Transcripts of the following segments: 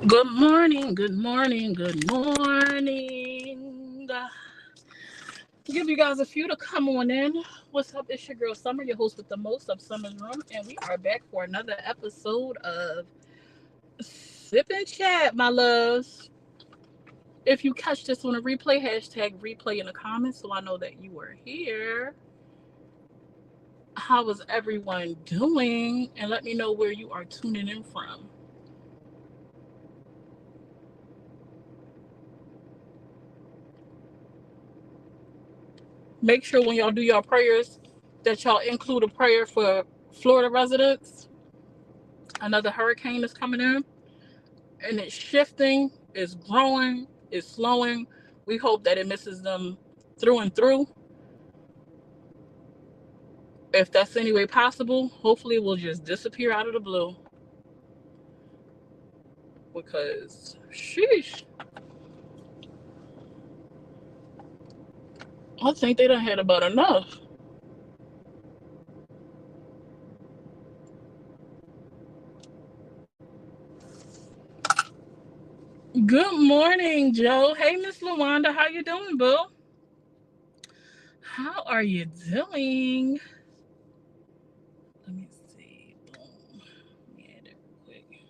Good morning, good morning, good morning. Give you guys a few to come on in. What's up? It's your girl Summer, your host with the most of Summer's Room, and we are back for another episode of Sip and Chat, my loves. If you catch this on a replay, hashtag replay in the comments so I know that you are here. How is everyone doing? And let me know where you are tuning in from. Make sure when y'all do your prayers that y'all include a prayer for Florida residents. Another hurricane is coming in and it's shifting, it's growing, it's slowing. We hope that it misses them through and through. If that's any way possible, hopefully it will just disappear out of the blue. Because, sheesh, I think they done had about enough. Good morning, Joe. Hey, Miss Lawanda, how you doing, boo? How are you doing? Let me see. Boom. Let me add it real quick.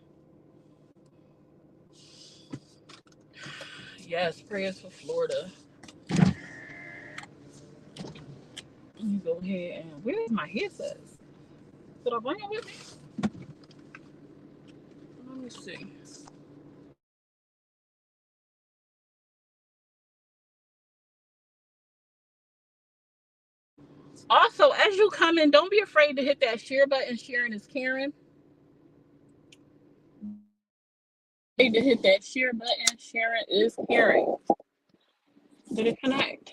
Yes, prayers for Florida. Let me go ahead and where's my headsets? Did I bring it with me? Let me see. Also, as you come in, don't be afraid to hit that share button. Sharing is caring. Need to hit that share button. Sharing is caring. Did it connect?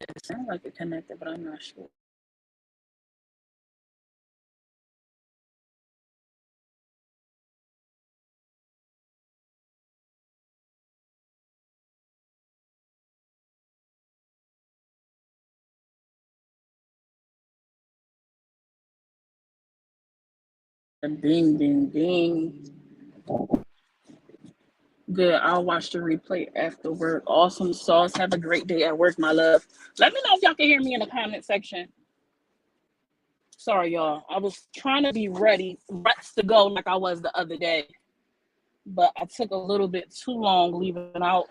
It sounds like it connected, but I'm not sure. Ding, ding, ding. Good. I'll watch the replay after work. Awesome sauce. Have a great day at work, my love. Let me know if y'all can hear me in the comment section. Sorry, y'all. I was trying to be ready, to go like I was the other day, but I took a little bit too long leaving out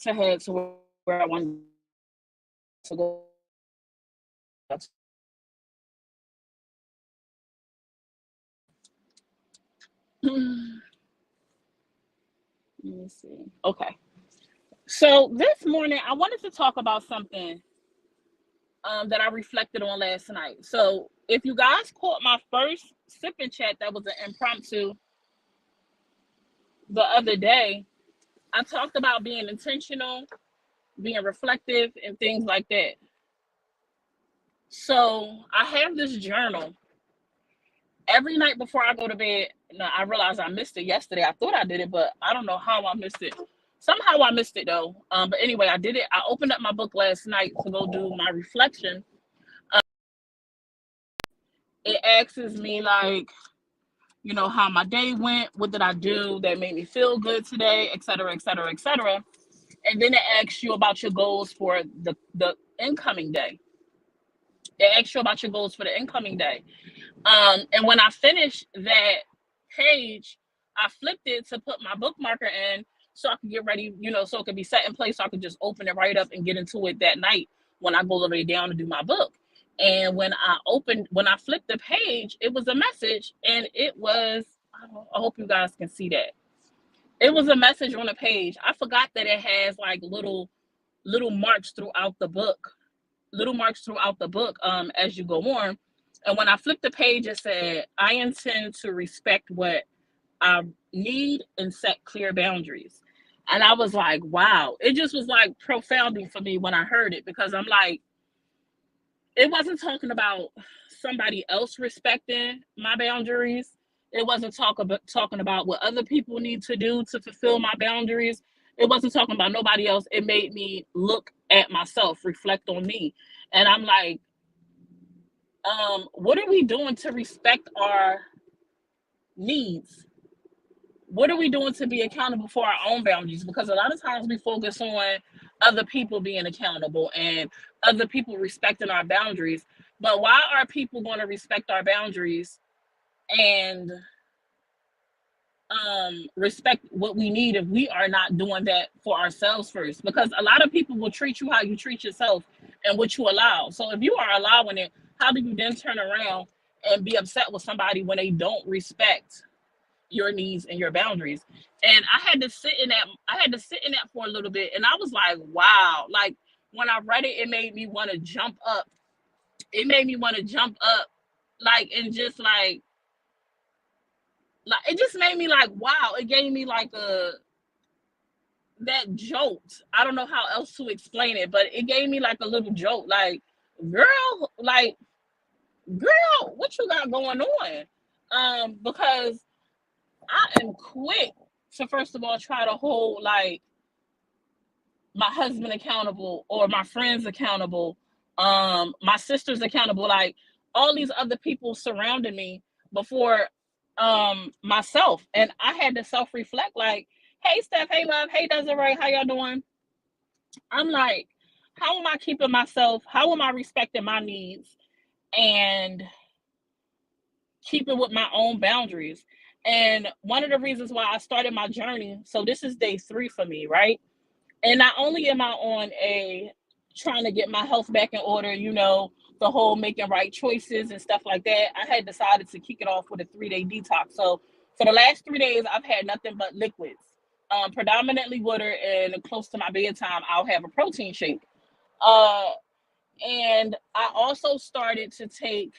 to head to where I wanted to go. Let me see. Okay. So this morning, I wanted to talk about something that I reflected on last night. So if you guys caught my first sip and chat, that was an impromptu the other day, I talked about being intentional, being reflective, and things like that. So I have this journal every night before I go to bed. Now, I realized I missed it yesterday. I thought I did it, but I don't know how I missed it. Somehow I missed it though. But anyway, I did it. I opened up my book last night to go do my reflection. It asks me like, how my day went, what did I do that made me feel good today, et cetera, et cetera, et cetera. And then it asks you about your goals for the incoming day. It asks you about your goals for the incoming day. And when I finished that page, I flipped it to put my bookmarker in so I could get ready, so it could be set in place so I could just open it right up and get into it that night when I go all the way down to do my book. And when I flipped the page, it was a message, and it was, I hope you guys can see that. It was a message on the page. I forgot that it has like little marks throughout the book, as you go on. And when I flipped the page, it said, I intend to respect what I need and set clear boundaries. And I was like, wow. It just was like profounding for me when I heard it, because I'm like, it wasn't talking about somebody else respecting my boundaries. It wasn't talking about what other people need to do to fulfill my boundaries. It wasn't talking about nobody else. It made me look at myself, reflect on me. And I'm like, What are we doing to respect our needs? What are we doing to be accountable for our own boundaries? Because a lot of times we focus on other people being accountable and other people respecting our boundaries. But why are people going to respect our boundaries and respect what we need if we are not doing that for ourselves first? Because a lot of people will treat you how you treat yourself and what you allow. So if you are allowing it, how do you then turn around and be upset with somebody when they don't respect your needs and your boundaries? And I had to sit in that for a little bit, and I was like, wow. Like, when I read it, it made me want to jump up. It made me want to jump up, like, and just like it just made me like, wow. It gave me like a that jolt. I don't know how else to explain it, but it gave me like a little jolt, like, girl, like, girl, what you got going on? Because I am quick to, first of all, try to hold like my husband accountable or my friends accountable, my sisters accountable, like all these other people surrounding me before myself. And I had to self-reflect, like, hey Steph, hey love, hey Desiree, how y'all doing? I'm like, how am I keeping myself? How am I respecting my needs and keeping with my own boundaries? And one of the reasons why I started my journey, so this is day 3 for me, right? And not only am I on a trying to get my health back in order, the whole making right choices and stuff like that, I had decided to kick it off with a 3-day detox. So for the last 3 days, I've had nothing but liquids, predominantly water, and close to my bedtime, I'll have a protein shake. Uh, and I also started to take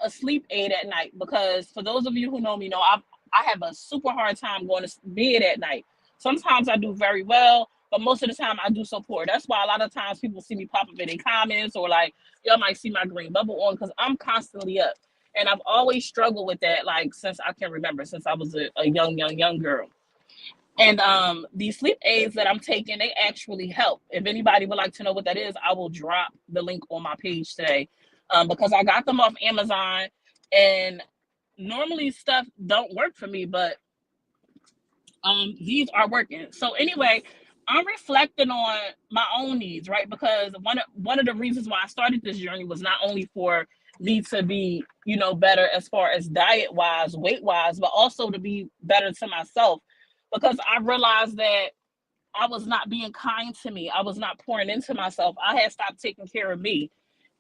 a sleep aid at night, because for those of you who know me, I have a super hard time going to bed at night. Sometimes I do very well, but most of the time I do so poor. That's why a lot of times people see me pop up in their comments, or like, y'all might see my green bubble on, because I'm constantly up. And I've always struggled with that, like, since I can remember, since I was a young girl. And these sleep aids that I'm taking, they actually help. If anybody would like to know what that is, I will drop the link on my page today, because I got them off Amazon. And normally stuff don't work for me, but these are working. So anyway, I'm reflecting on my own needs, right? Because one of the reasons why I started this journey was not only for me to be, better as far as diet wise, weight wise, but also to be better to myself. Because I realized that I was not being kind to me. I was not pouring into myself. I had stopped taking care of me.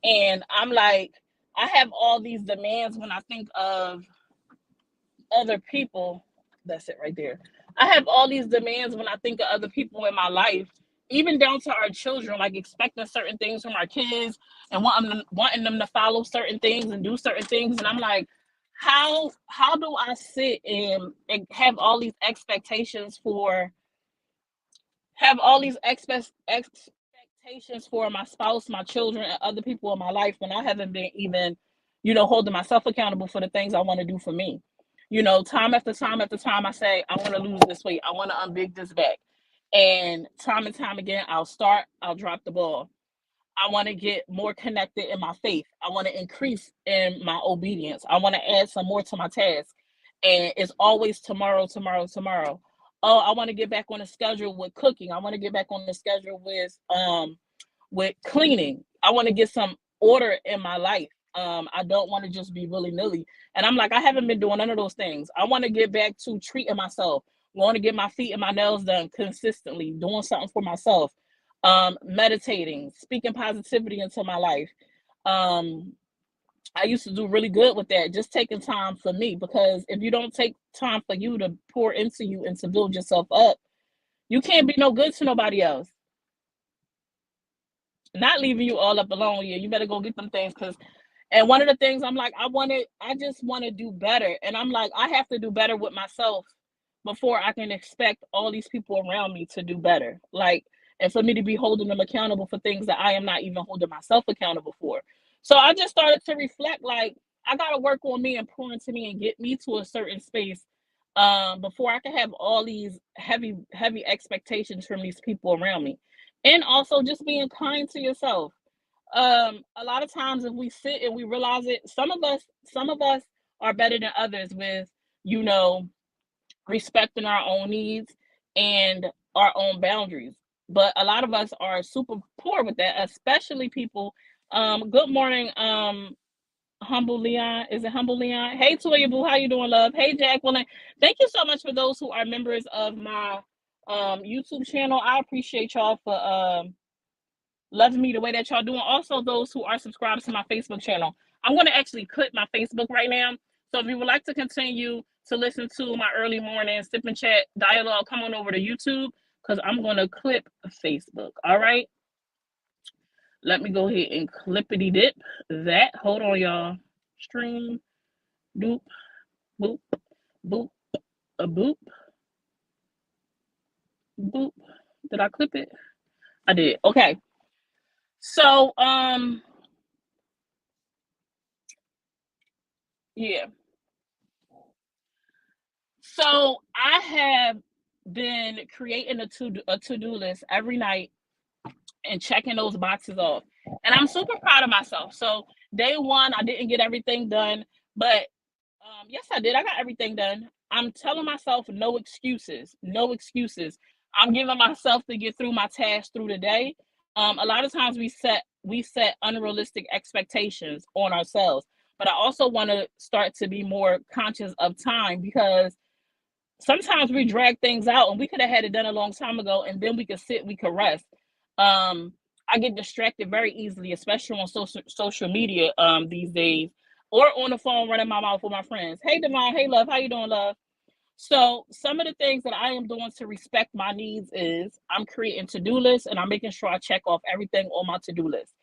And I'm like, I have all these demands when I think of other people. That's it right there. I have all these demands when I think of other people in my life, even down to our children, like expecting certain things from our kids and wanting them to follow certain things and do certain things. And I'm like, how do I sit and have all these expectations for my spouse, my children, and other people in my life, when I haven't been even, holding myself accountable for the things I want to do for me? Time after time after time, I say, I want to lose this weight. I want to unbig this back. And time again, I'll drop the ball. I want to get more connected in my faith. I want to increase in my obedience. I want to add some more to my task. And it's always tomorrow, tomorrow, tomorrow. Oh, I want to get back on the schedule with cooking. I want to get back on the schedule with cleaning. I want to get some order in my life. I don't want to just be willy-nilly. And I'm like, I haven't been doing none of those things. I want to get back to treating myself. I want to get my feet and my nails done consistently, doing something for myself, meditating, speaking positivity into my life. Um, I used to do really good with that, just taking time for me, because if you don't take time for you to pour into you and to build yourself up, you can't be no good to nobody else. Not leaving you all up alone. Yeah, you better go get them things. And one of the things I'm like, I just want to do better. And I'm like, I have to do better with myself before I can expect all these people around me to do better. Like, and for me to be holding them accountable for things that I am not even holding myself accountable for. So I just started to reflect, like, I got to work on me and pour into me and get me to a certain space, before I can have all these heavy, heavy expectations from these people around me. And also just being kind to yourself. A lot of times if we sit and we realize it, some of us are better than others with, you know, respecting our own needs and our own boundaries. But a lot of us are super poor with that, especially people. Good morning, Humble Leon. Is it Humble Leon? Hey, Toya Boo, how you doing, love? Hey, Jacqueline. Thank you so much for those who are members of my YouTube channel. I appreciate y'all for loving me the way that y'all doing. Also, those who are subscribed to my Facebook channel. I'm going to actually clip my Facebook right now. So if you would like to continue to listen to my early morning sip and chat dialogue, come on over to YouTube because I'm going to clip Facebook. All right. Let me go ahead and clippity dip that. Hold on, y'all. Stream. Boop, boop, boop, a boop, boop. Did I clip it? I did. Okay. So, yeah. So I have been creating a to-do list every night and checking those boxes off. And I'm super proud of myself. So day one, I didn't get everything done, but yes, I did. I got everything done. I'm telling myself no excuses, no excuses. I'm giving myself to get through my tasks through the day. A lot of times we set unrealistic expectations on ourselves, but I also want to start to be more conscious of time because sometimes we drag things out and we could have had it done a long time ago and then we could sit, we could rest. I get distracted very easily, especially on social media these days, or on the phone running my mouth with my friends. Hey Devon, hey love, how you doing, love? So some of the things that I am doing to respect my needs is I'm creating to-do lists and I'm making sure I check off everything on my to-do list.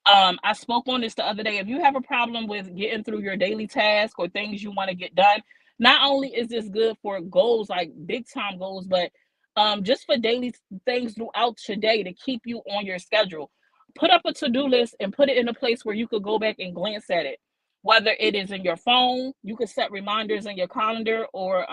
I spoke on this the other day. If you have a problem with getting through your daily task or things you want to get done, not only is this good for goals, like big time goals, but just for daily things throughout your day to keep you on your schedule. Put up a to-do list and put it in a place where you could go back and glance at it. Whether it is in your phone, you could set reminders in your calendar or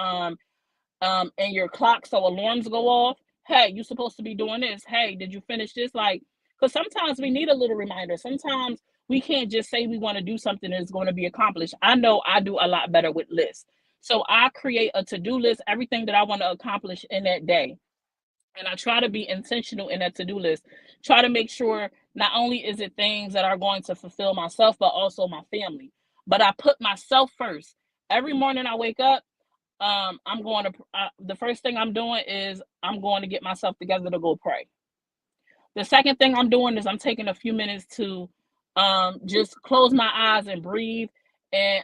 and your clock so alarms go off. Hey, you're supposed to be doing this. Hey, did you finish this? Like, because sometimes we need a little reminder. Sometimes we can't just say we want to do something that's going to be accomplished. I know I do a lot better with lists. So I create a to-do list, everything that I want to accomplish in that day. And I try to be intentional in that to-do list. Try to make sure not only is it things that are going to fulfill myself, but also my family. But I put myself first. Every morning I wake up, I'm going to the first thing I'm doing is I'm going to get myself together to go pray. The second thing I'm doing is I'm taking a few minutes to just close my eyes and breathe and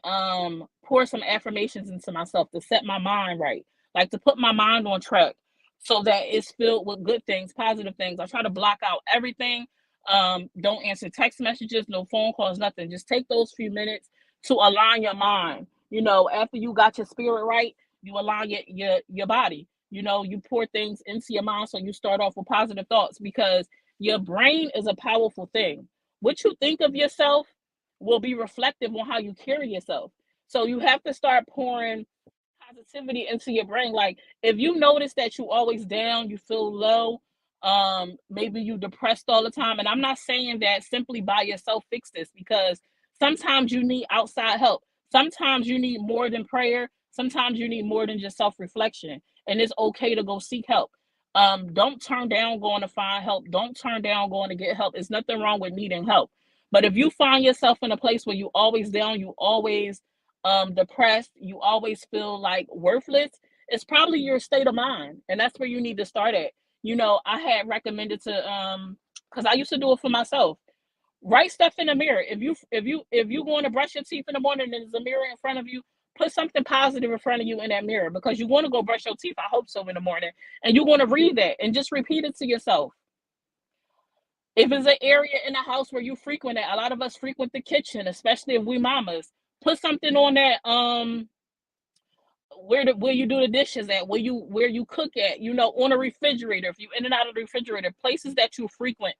pour some affirmations into myself to set my mind right, like to put my mind on track so that it's filled with good things, positive things. I try to block out everything. Don't answer text messages, no phone calls, nothing. Just take those few minutes to align your mind. You know, after you got your spirit right, you align your body. You know, you pour things into your mind so you start off with positive thoughts because your brain is a powerful thing. What you think of yourself will be reflective on how you carry yourself. So you have to start pouring positivity into your brain. Like if you notice that you always down, you feel low, maybe you depressed all the time. And I'm not saying that simply by yourself fix this because sometimes you need outside help. Sometimes you need more than prayer. Sometimes you need more than just self-reflection. And it's okay to go seek help. Don't turn down going to find help. Don't turn down going to get help. There's nothing wrong with needing help. But if you find yourself in a place where you always down, you always depressed, you always feel like worthless, it's probably your state of mind. And that's where you need to start at. You know, I had recommended to because I used to do it for myself. Write stuff in the mirror. If you going to brush your teeth in the morning and there's a mirror in front of you, put something positive in front of you in that mirror because you want to go brush your teeth. I hope so in the morning, and you're going to read that and just repeat it to yourself. If it's an area in the house where you frequent it, a lot of us frequent the kitchen, especially if we mamas. Put something on that where you do the dishes at, where you cook at, you know, on a refrigerator. If you in and out of the refrigerator, places that you frequent,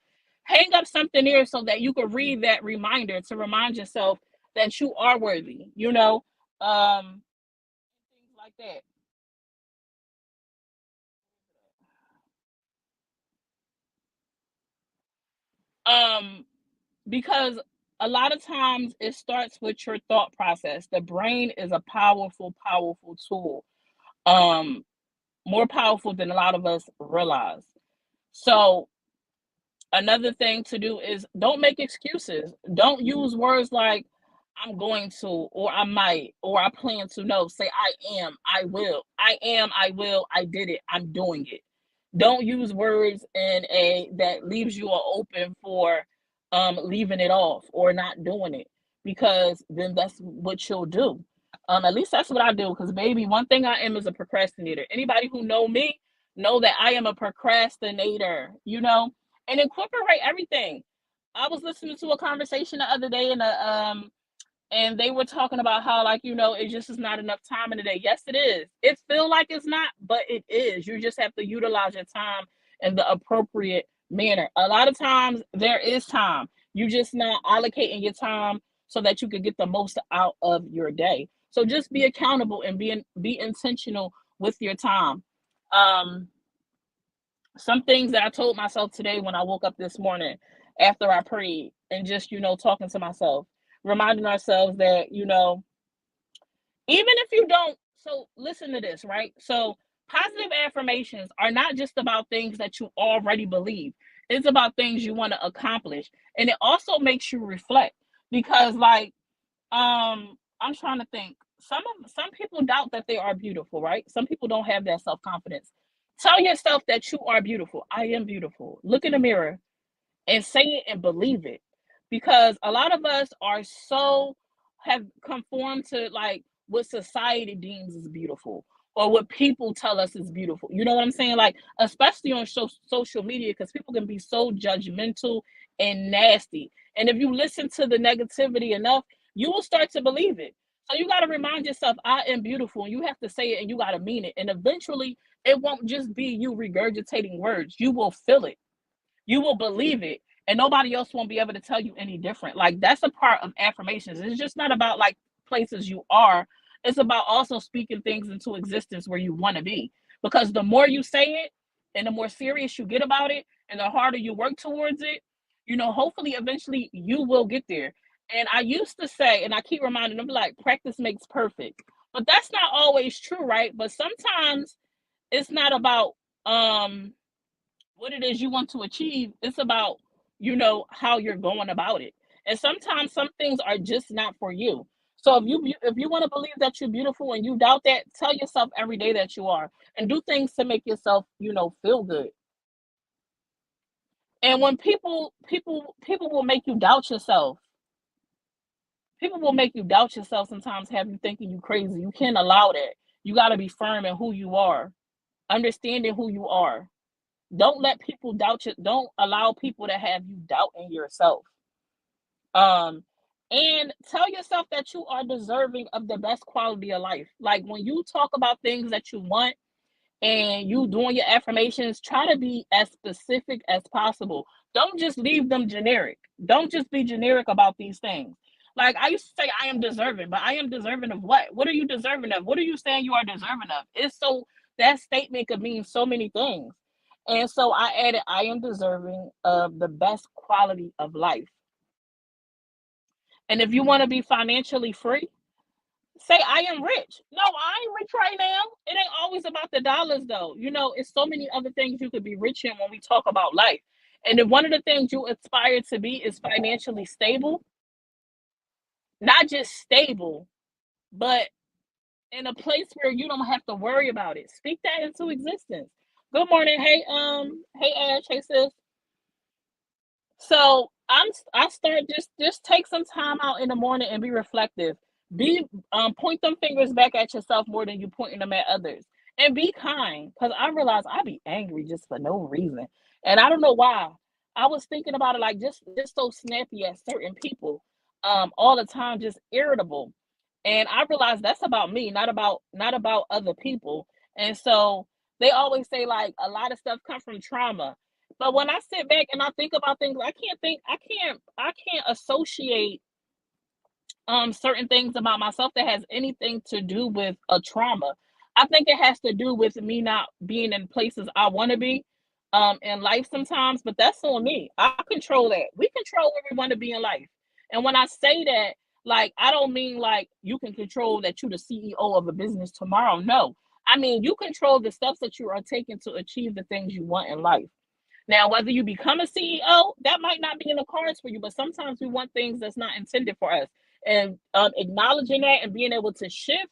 hang up something there so that you can read that reminder to remind yourself that you are worthy, you know, things like that. Um, because a lot of times it starts with your thought process. The brain is a powerful, powerful tool. Um, More powerful than a lot of us realize. So another thing to do is don't make excuses. Don't use words like I'm going to, or I might, or I plan to. No, say I am, I will. I am, I will, I did it, I'm doing it. Don't use words in a that leaves you open for leaving it off or not doing it, because then that's what you'll do. At least that's what I do, because baby, one thing I am is a procrastinator. Anybody who know me know that I am a procrastinator, and incorporate everything. I was listening to a conversation the other day, and they were talking about how, like, it just is not enough time in the day. Yes, it is. It feel like it's not, but it is. You just have to utilize your time in the appropriate manner. A lot of times there is time. You just not allocating your time so that you can get the most out of your day. So just be accountable and be intentional with your time. Um, some things that I told myself today when I woke up this morning after I prayed, and just, talking to myself, reminding ourselves that, even if you don't, so listen to this, right? So positive affirmations are not just about things that you already believe. It's about things you want to accomplish. And it also makes you reflect, because, like, I'm trying to think. Some people doubt that they are beautiful, right? Some people don't have that self-confidence. Tell yourself that you are beautiful. I am beautiful. Look in the mirror and say it and believe it, because a lot of us are so have conformed to, like, what society deems as beautiful, or what people tell us is beautiful. You know what I'm saying? Like, especially on social media, because people can be so judgmental and nasty, and if you listen to the negativity enough, you will start to believe it. So you got to remind yourself, I am beautiful, and you have to say it, and you got to mean it, and eventually it won't just be you regurgitating words. You will feel it, you will believe it, and nobody else won't be able to tell you any different. Like, that's a part of affirmations. It's just not about, like, places you are. It's about also speaking things into existence where you want to be, because the more you say it and the more serious you get about it and the harder you work towards it, hopefully eventually you will get there. And I used to say, and I keep reminding them, like, practice makes perfect, but that's not always true, right? But sometimes it's not about what it is you want to achieve. It's about, how you're going about it. And sometimes some things are just not for you. So if you want to believe that you're beautiful and you doubt that, tell yourself every day that you are, and do things to make yourself, feel good. And when people will make you doubt yourself. People will make you doubt yourself sometimes, have you thinking you crazy. You can't allow that. You got to be firm in who you are, understanding who you are. Don't let people doubt you. Don't allow people to have you doubt in yourself. Um, and tell yourself that you are deserving of the best quality of life. Like, when you talk about things that you want and you doing your affirmations, try to be as specific as possible. Don't just leave them generic. Don't just be generic about these things. Like, I used to say I am deserving, but I am deserving of what? What are you deserving of? What are you saying you are deserving of? It's so That statement could mean so many things. And so I added, I am deserving of the best quality of life. And if you want to be financially free, say I am rich. No, I ain't rich right now. It ain't always about the dollars, though. It's so many other things you could be rich in when we talk about life. And if one of the things you aspire to be is financially stable, not just stable, but in a place where you don't have to worry about it. Speak that into existence. Good morning. Hey Ash, hey sis. So I start, just take some time out in the morning and be reflective. Be Point them fingers back at yourself more than you pointing them at others. And be kind, because I realize I be angry just for no reason. And I don't know why. I was thinking about it, like, just so snappy at certain people all the time, just irritable. And I realized that's about me, not about other people. And so they always say, like, a lot of stuff comes from trauma, but when I sit back and I think about things, I can't associate certain things about myself that has anything to do with a trauma. I think it has to do with me not being in places I want to be. in life sometimes, but that's on me. I control that. We control where we want to be in life. And when I say that, like, I don't mean like you can control that you're the CEO of a business tomorrow. No. I mean, you control the steps that you are taking to achieve the things you want in life. Now, whether you become a CEO, that might not be in the cards for you, but sometimes we want things that's not intended for us. And acknowledging that and being able to shift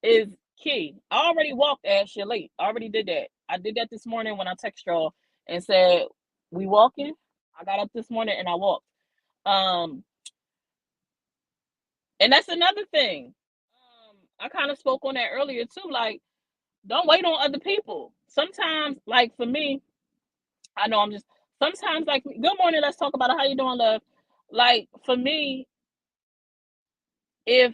is key. I already walked, Ash, you're late. I already did that. I did that this morning when I text y'all and said, we walking. I got up this morning and I walked. Um, and that's another thing. I kind of spoke on that earlier too. Like, don't wait on other people. Sometimes, like for me, I know I'm just sometimes like good morning, let's talk about it. How you doing, love? Like for me, if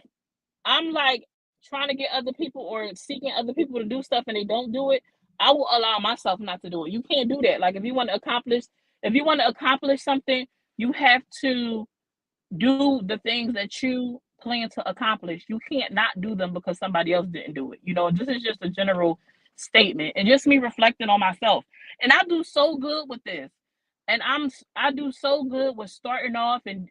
I'm like trying to get other people or seeking other people to do stuff and they don't do it, I will allow myself not to do it. You can't do that. Like if you want to accomplish something, you have to do the things that you plan to accomplish. You can't not do them because somebody else didn't do it. You know, this is just a general statement and just me reflecting on myself. And I do so good with this. And I do so good with starting off and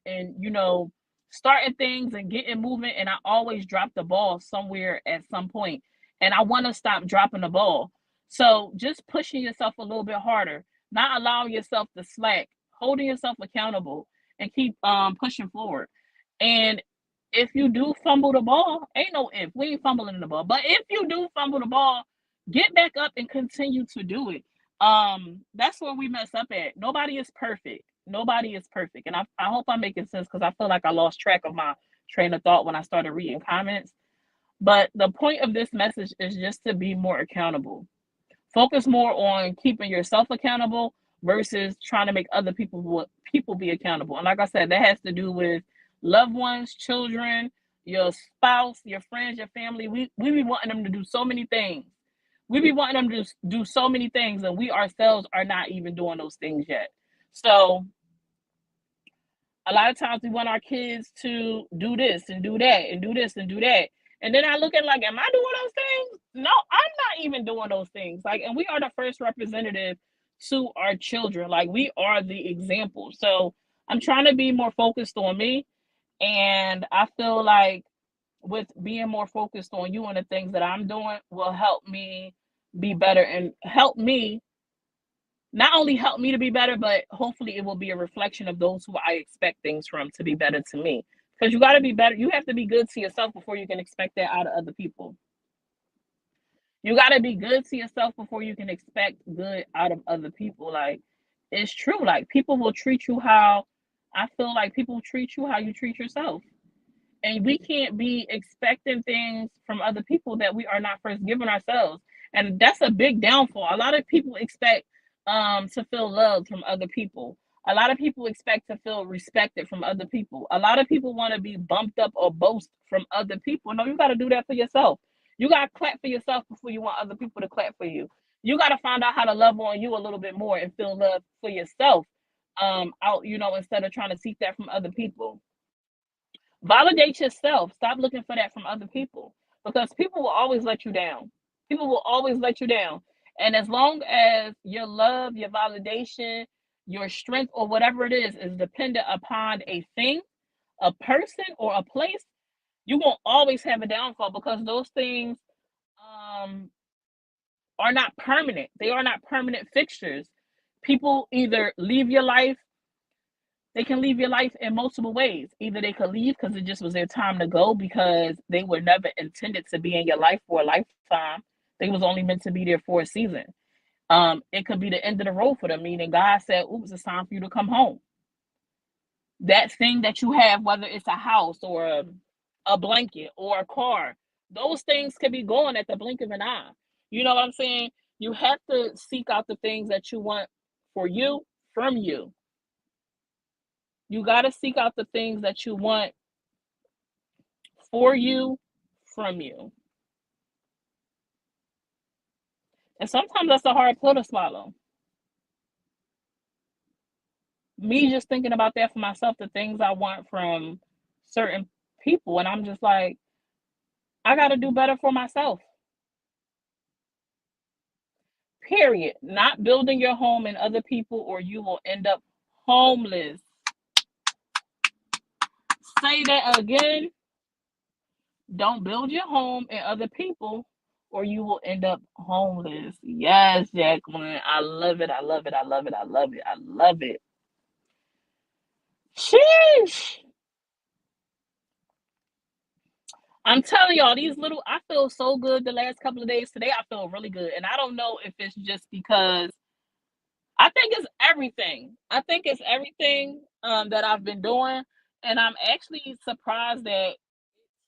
starting things and getting moving, and I always drop the ball somewhere at some point. And I want to stop dropping the ball. So just pushing yourself a little bit harder, not allowing yourself to slack, holding yourself accountable and keep pushing forward. And if you do fumble the ball, ain't no if, we ain't fumbling the ball. But if you do fumble the ball, get back up and continue to do it. That's where we mess up at. Nobody is perfect. Nobody is perfect. And I hope I'm making sense because I feel like I lost track of my train of thought when I started reading comments. But the point of this message is just to be more accountable. Focus more on keeping yourself accountable versus trying to make other people be accountable. And like I said, that has to do with loved ones, children, your spouse, your friends, your family. We be wanting them to do so many things. We be wanting them to do so many things, and we ourselves are not even doing those things yet. So a lot of times we want our kids to do this and do that and do this and do that. And then I look at like, am I doing those things? No, I'm not even doing those things. Like, and we are the first representative to our children. Like, we are the example. So I'm trying to be more focused on me. And I feel like with being more focused on you and the things that I'm doing will help me be better and help me not only help me to be better, but hopefully it will be a reflection of those who I expect things from to be better to me. Because you got to be better. You have to be good to yourself before you can expect that out of other people. You got to be good to yourself before you can expect good out of other people. Like, it's true. Like, people will treat you how I feel like people treat you how you treat yourself. And we can't be expecting things from other people that we are not first giving ourselves. And that's a big downfall. A lot of people expect to feel loved from other people. A lot of people expect to feel respected from other people. A lot of people want to be bumped up or boast from other people. No, you got to do that for yourself. You got to clap for yourself before you want other people to clap for you. You got to find out how to love on you a little bit more and feel love for yourself out, instead of trying to seek that from other people. Validate yourself. Stop looking for that from other people because people will always let you down. People will always let you down. And as long as your love, your validation, your strength, or whatever it is dependent upon a thing, a person, or a place, you won't always have a downfall because those things um, are not permanent. They are not permanent fixtures. People either leave your life they can leave your life in multiple ways. Either they could leave because it just was their time to go because they were never intended to be in your life for a lifetime. They was only meant to be there for a season. It could be the end of the road for them, meaning God said, oops, it's time for you to come home. That thing that you have, whether it's a house or a blanket or a car, those things could be gone at the blink of an eye. You know what I'm saying? You have to seek out the things that you want for you from you. You got to seek out the things that you want for you from you. And sometimes that's a hard pill to swallow. Me just thinking about that for myself, the things I want from certain people. And I'm just like, I got to do better for myself. Period. Not building your home in other people, or you will end up homeless. Say that again. Don't build your home in other people, or you will end up homeless. Yes, Jacqueline. I love it. I love it. I love it. I love it. I love it. Sheesh. I'm telling y'all, I feel so good the last couple of days. Today, I feel really good. And I don't know if it's just because I think it's everything. I think it's everything that I've been doing. And I'm actually surprised that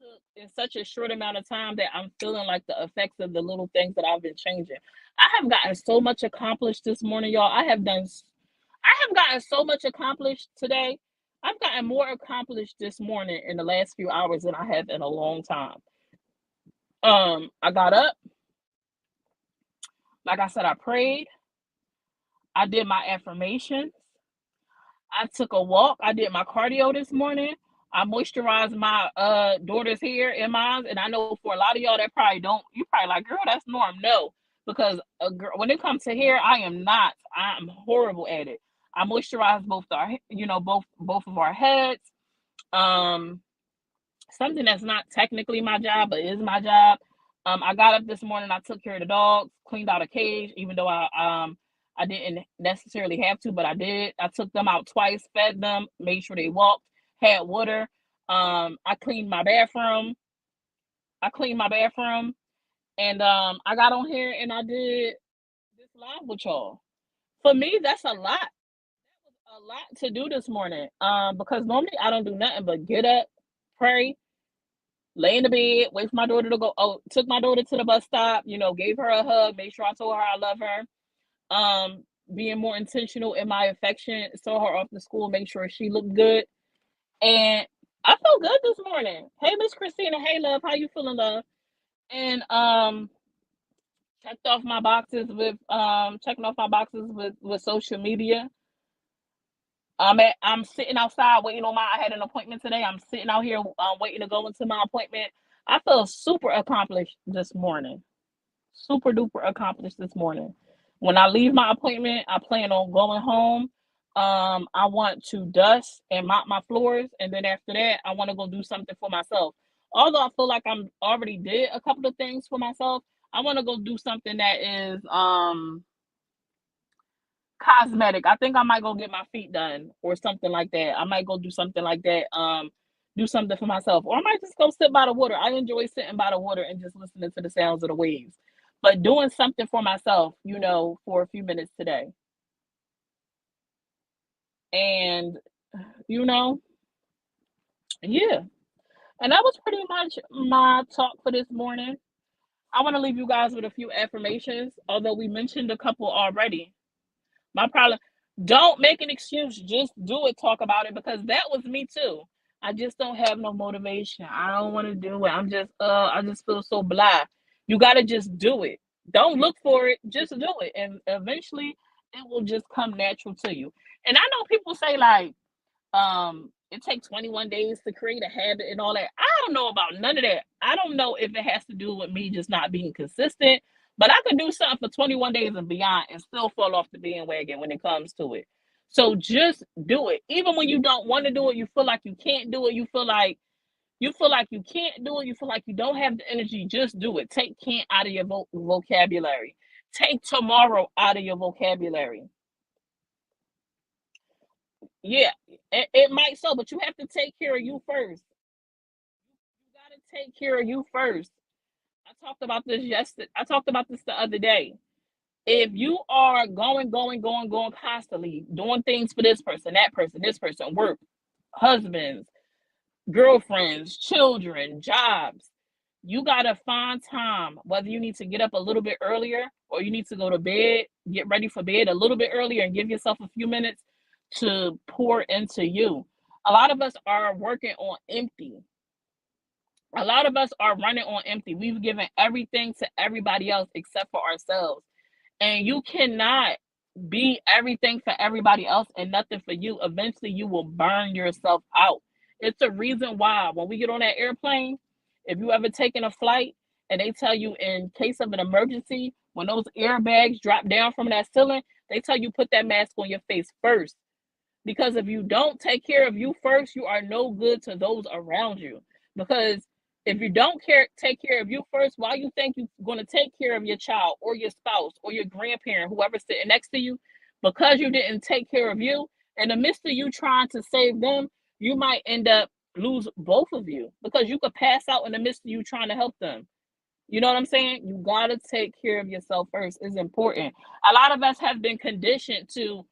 took in such a short amount of time that I'm feeling like the effects of the little things that I've been changing. I have gotten so much accomplished this morning, y'all. I have gotten so much accomplished today. I've gotten more accomplished this morning in the last few hours than I have in a long time. I got up, like I said, I prayed, I did my affirmations, I took a walk, I did my cardio this morning. I moisturized my daughter's hair and mine. And I know for a lot of y'all that probably don't, you probably like, girl, that's norm. No, because a girl, when it comes to hair, I am not. I'm horrible at it. I moisturize both of our heads. Um, Something that's not technically my job, but is my job. I got up this morning, I took care of the dogs, cleaned out a cage, even though I didn't necessarily have to, but I did. I took them out twice, fed them, made sure they walked, had water. I cleaned my bathroom. And I got on here and I did this live with y'all. For me, that's a lot. That was a lot to do this morning. Because normally I don't do nothing but get up, pray, lay in the bed, wait for my daughter to go. Oh, took my daughter to the bus stop, gave her a hug, made sure I told her I love her. Being more intentional in my affection, saw her off to school, make sure she looked good. And I felt good this morning. Hey, Miss Christina. Hey, love. How you feeling, love? And checked off my boxes with checking off my boxes with social media. I'm sitting outside waiting on I had an appointment today. I'm sitting out here waiting to go into my appointment. I feel super accomplished this morning. Super duper accomplished this morning. When I leave my appointment, I plan on going home. I want to dust and mop my floors, and then after that, I want to go do something for myself. Although I feel like I'm already did a couple of things for myself, I want to go do something that is cosmetic. I think I might go get my feet done or something like that. I might go do something like that. Do something for myself, or I might just go sit by the water. I enjoy sitting by the water and just listening to the sounds of the waves. But doing something for myself, for a few minutes today. And yeah. And that was pretty much my talk for this morning. I want to leave you guys with a few affirmations, although we mentioned a couple already. My problem, don't make an excuse. Just do it. Talk about it, because that was me too. I just don't have no motivation. I don't want to do it. I just feel so blah. You got to just do it. Don't look for it. Just do it. And eventually it will just come natural to you. And I know people say like, it takes 21 days to create a habit and all that. I don't know about none of that. I don't know if it has to do with me just not being consistent, but I could do something for 21 days and beyond and still fall off the bandwagon when it comes to it. So just do it. Even when you don't want to do it, you feel like you can't do it, you feel like you can't do it, you feel like you don't have the energy, just do it. Take can't out of your vocabulary. Take tomorrow out of your vocabulary. Yeah, it might so, but you have to take care of you first. You got to take care of you first. I talked about this the other day. If you are going constantly, doing things for this person, that person, this person, work, husbands, girlfriends, children, jobs, you got to find time, whether you need to get up a little bit earlier or you need to go to bed, get ready for bed a little bit earlier and give yourself a few minutes to pour into you. A lot of us are working on empty. A lot of us are running on empty. We've given everything to everybody else except for ourselves. And you cannot be everything for everybody else and nothing for you. Eventually, you will burn yourself out. It's a reason why when we get on that airplane, if you ever taken a flight and they tell you in case of an emergency, When those airbags drop down from that ceiling, they tell you put that mask on your face first. Because if you don't take care of you first, you are no good to those around you. Because if you don't take care of you first, why you think you're going to take care of your child or your spouse or your grandparent, whoever's sitting next to you? Because you didn't take care of you, in the midst of you trying to save them, you might end up lose both of you because you could pass out in the midst of you trying to help them. You know what I'm saying? You got to take care of yourself first. It's important. A lot of us have been conditioned to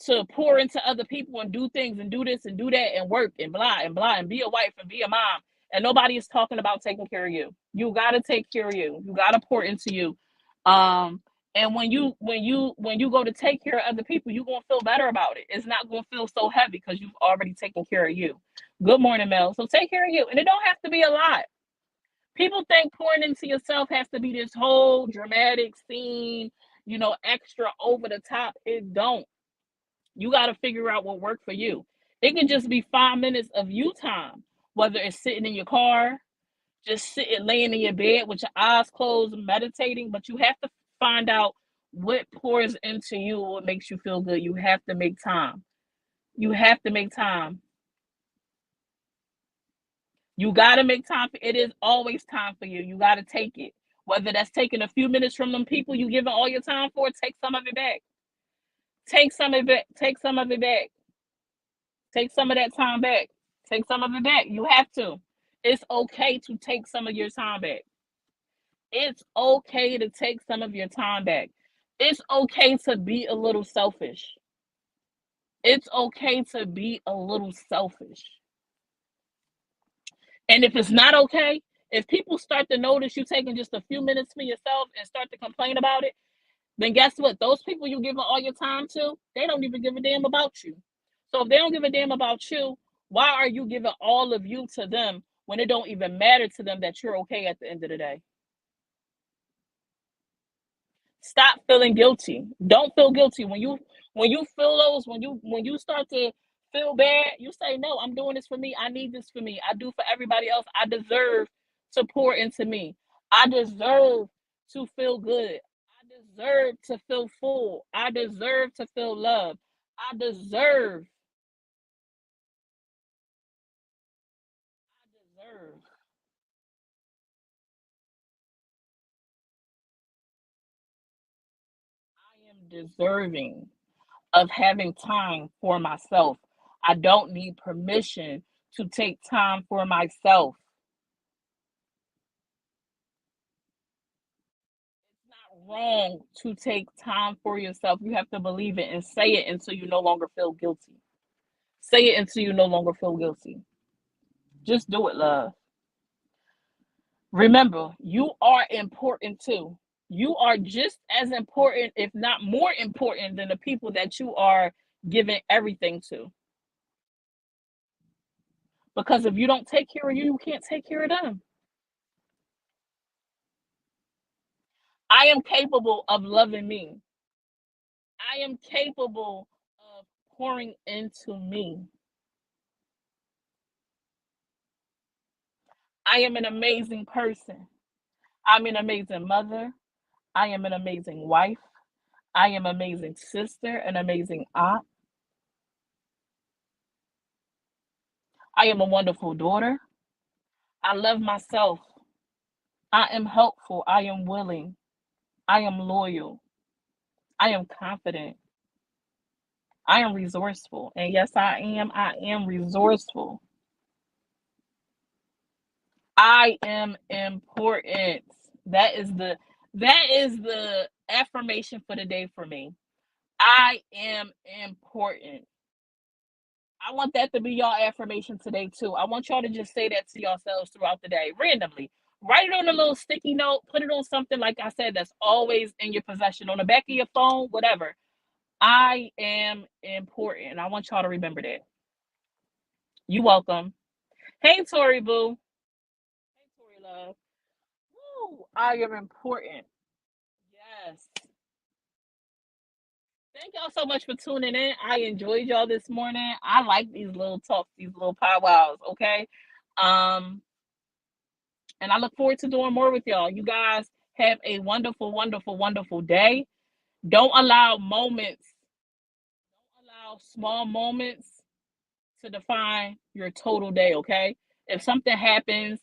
to pour into other people and do things and do this and do that and work and blah and blah and be a wife and be a mom, and nobody is talking about taking care of you. You got to take care of you. You got to pour into you. And when you go to take care of other people, you're gonna feel better about it. It's not gonna feel so heavy because you've already taken care of you. Good morning, Mel. So take care of you, and it don't have to be a lot. People think pouring into yourself has to be this whole dramatic scene, extra over the top. It don't. You got to figure out what worked for you. It can just be 5 minutes of you time, whether it's sitting in your car, just sitting, laying in your bed with your eyes closed, meditating. But you have to find out what pours into you, what makes you feel good. You have to make time. You have to make time. You got to make time. It is always time for you. You got to take it. Whether that's taking a few minutes from them people you giving all your time for, take some of it back. Take some of it back. Take some of it back. Take some of that time back. Take some of it back. You have to. It's okay to take some of your time back. It's okay to take some of your time back. It's okay to be a little selfish. It's okay to be a little selfish. And if it's not okay, if people start to notice you taking just a few minutes for yourself and start to complain about it, then guess what? Those people you're giving all your time to, they don't even give a damn about you. So if they don't give a damn about you, why are you giving all of you to them when it don't even matter to them that you're okay at the end of the day? Stop feeling guilty. Don't feel guilty when you feel those when you start to feel bad. You say, no, I'm doing this for me. I need this for me. I do for everybody else. I deserve to pour into me. I deserve to feel good. I deserve to feel full. I deserve to feel love. I deserve. I deserve. I am deserving of having time for myself. I don't need permission to take time for myself. It's not wrong to take time for yourself. You have to believe it and say it until you no longer feel guilty. Say it until you no longer feel guilty. Just do it, love. Remember, you are important too. You are just as important, if not more important, than the people that you are giving everything to. Because if you don't take care of you, you can't take care of them. I am capable of loving me. I am capable of pouring into me. I am an amazing person. I'm an amazing mother. I am an amazing wife. I am an amazing sister, an amazing aunt. I am a wonderful daughter. I love myself. I am helpful. I am willing. I am loyal. I am confident. I am resourceful. And yes, I am. I am resourceful. I am important. That is the affirmation for the day for me. I am important. I want that to be y'all affirmation today too. I want y'all to just say that to yourselves throughout the day, randomly. Write it on a little sticky note, put it on something like I said that's always in your possession, on the back of your phone, whatever. I am important. I want y'all to remember that. You welcome. Hey Tori Boo. Hey Tori Love. Woo, I am important. Yes. Thank y'all so much for tuning in. I enjoyed y'all this morning. I like these little talks, these little powwows, okay? Um, and I look forward to doing more with y'all. You guys Have a wonderful, wonderful, wonderful day. Don't allow moments, don't allow small moments to define your total day, okay? If something happens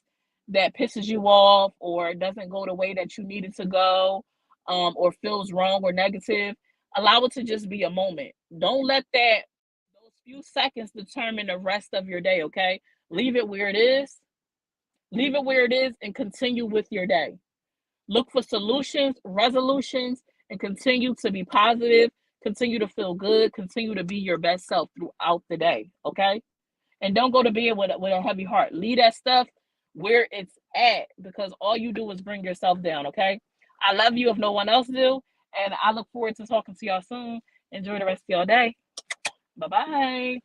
that pisses you off or doesn't go the way that you need it to go, or feels wrong or negative, allow it to just be a moment. Don't let those few seconds determine the rest of your day, okay? Leave it where it is. Leave it where it is and continue with your day. Look for solutions, resolutions, and continue to be positive, continue to feel good, continue to be your best self throughout the day, okay? And don't go to bed with a heavy heart. Leave that stuff where it's at, because all you do is bring yourself down, okay? I love you if no one else do, and I look forward to talking to y'all soon. Enjoy the rest of your day. Bye-bye.